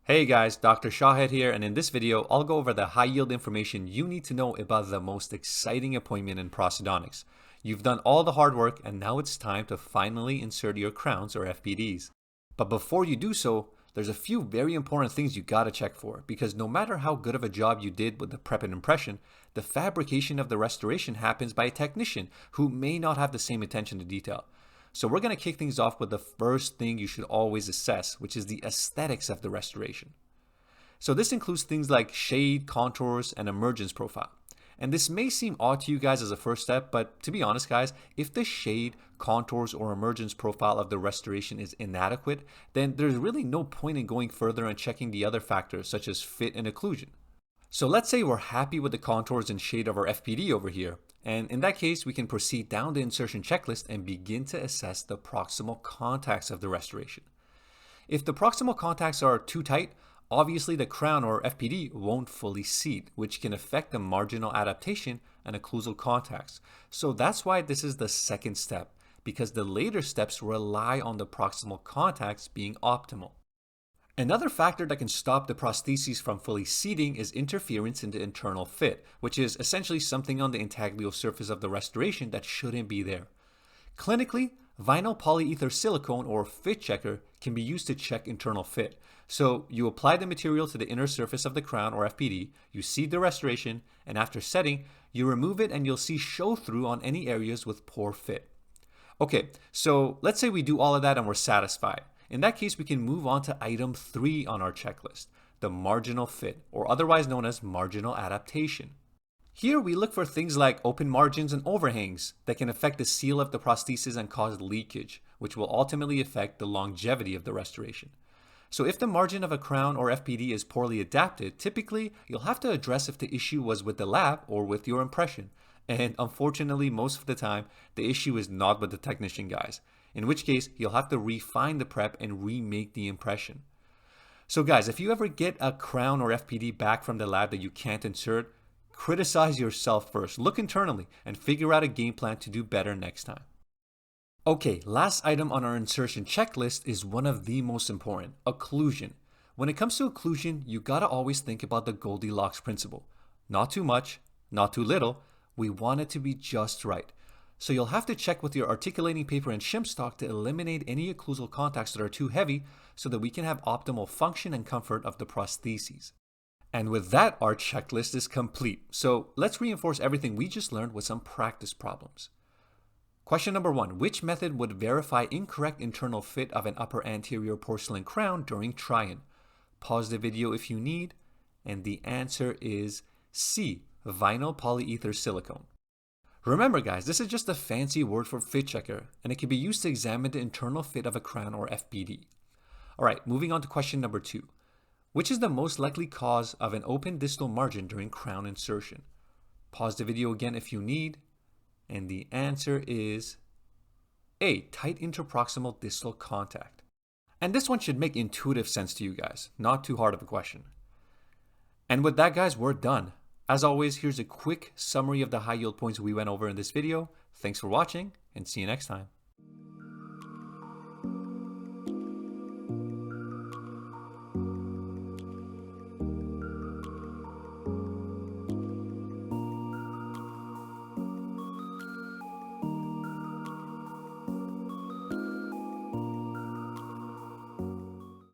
Hey guys, Dr. Shahid here, and in this video, I'll go over the high-yield information you need to know about the most exciting appointment in prosthodontics. You've done all the hard work, and now it's time to finally insert your crowns or FPDs. But before you do so, there's a few very important things you gotta check for, because no matter how good of a job you did with the prep and impression, the fabrication of the restoration happens by a technician who may not have the same attention to detail. So we're going to kick things off with the first thing you should always assess, which is the aesthetics of the restoration. So this includes things like shade, contours, and emergence profile. And this may seem odd to you guys as a first step, but to be honest guys, if the shade, contours, or emergence profile of the restoration is inadequate, then there's really no point in going further and checking the other factors such as fit and occlusion. So let's say we're happy with the contours and shade of our FPD over here, and in that case we can proceed down the insertion checklist and begin to assess the proximal contacts of the restoration. If the proximal contacts are too tight, obviously the crown or FPD won't fully seat, which can affect the marginal adaptation and occlusal contacts. So that's why this is the second step, because the later steps rely on the proximal contacts being optimal. Another factor that can stop the prostheses from fully seating is interference in the internal fit, which is essentially something on the intaglio surface of the restoration that shouldn't be there. Clinically, vinyl polyether silicone or fit checker can be used to check internal fit. So you apply the material to the inner surface of the crown or FPD, you seat the restoration, and after setting, you remove it and you'll see show through on any areas with poor fit. Okay, so let's say we do all of that and we're satisfied. In that case, we can move on to item 3 on our checklist, the marginal fit, or otherwise known as marginal adaptation. Here we look for things like open margins and overhangs that can affect the seal of the prosthesis and cause leakage, which will ultimately affect the longevity of the restoration. So if the margin of a crown or FPD is poorly adapted, typically you'll have to address if the issue was with the lab or with your impression. And unfortunately, most of the time, the issue is not with the technician guys, in which case you'll have to refine the prep and remake the impression. So guys, if you ever get a crown or FPD back from the lab that you can't insert, criticize yourself first, look internally, and figure out a game plan to do better next time. Okay, last item on our insertion checklist is one of the most important, occlusion. When it comes to occlusion, you gotta always think about the Goldilocks principle. Not too much, not too little, we want it to be just right. So you'll have to check with your articulating paper and shim stock to eliminate any occlusal contacts that are too heavy so that we can have optimal function and comfort of the prostheses. And with that, our checklist is complete. So let's reinforce everything we just learned with some practice problems. Question number 1, which method would verify incorrect internal fit of an upper anterior porcelain crown during try-in? Pause the video if you need, and the answer is C, vinyl polyether silicone. Remember guys, this is just a fancy word for fit checker, and it can be used to examine the internal fit of a crown or FPD. Alright, moving on to question number 2. Which is the most likely cause of an open distal margin during crown insertion? Pause the video again if you need, and the answer is A, tight interproximal distal contact. And this one should make intuitive sense to you guys, not too hard of a question. And with that guys, we're done. As always, here's a quick summary of the high yield points we went over in this video. Thanks for watching, and see you next time.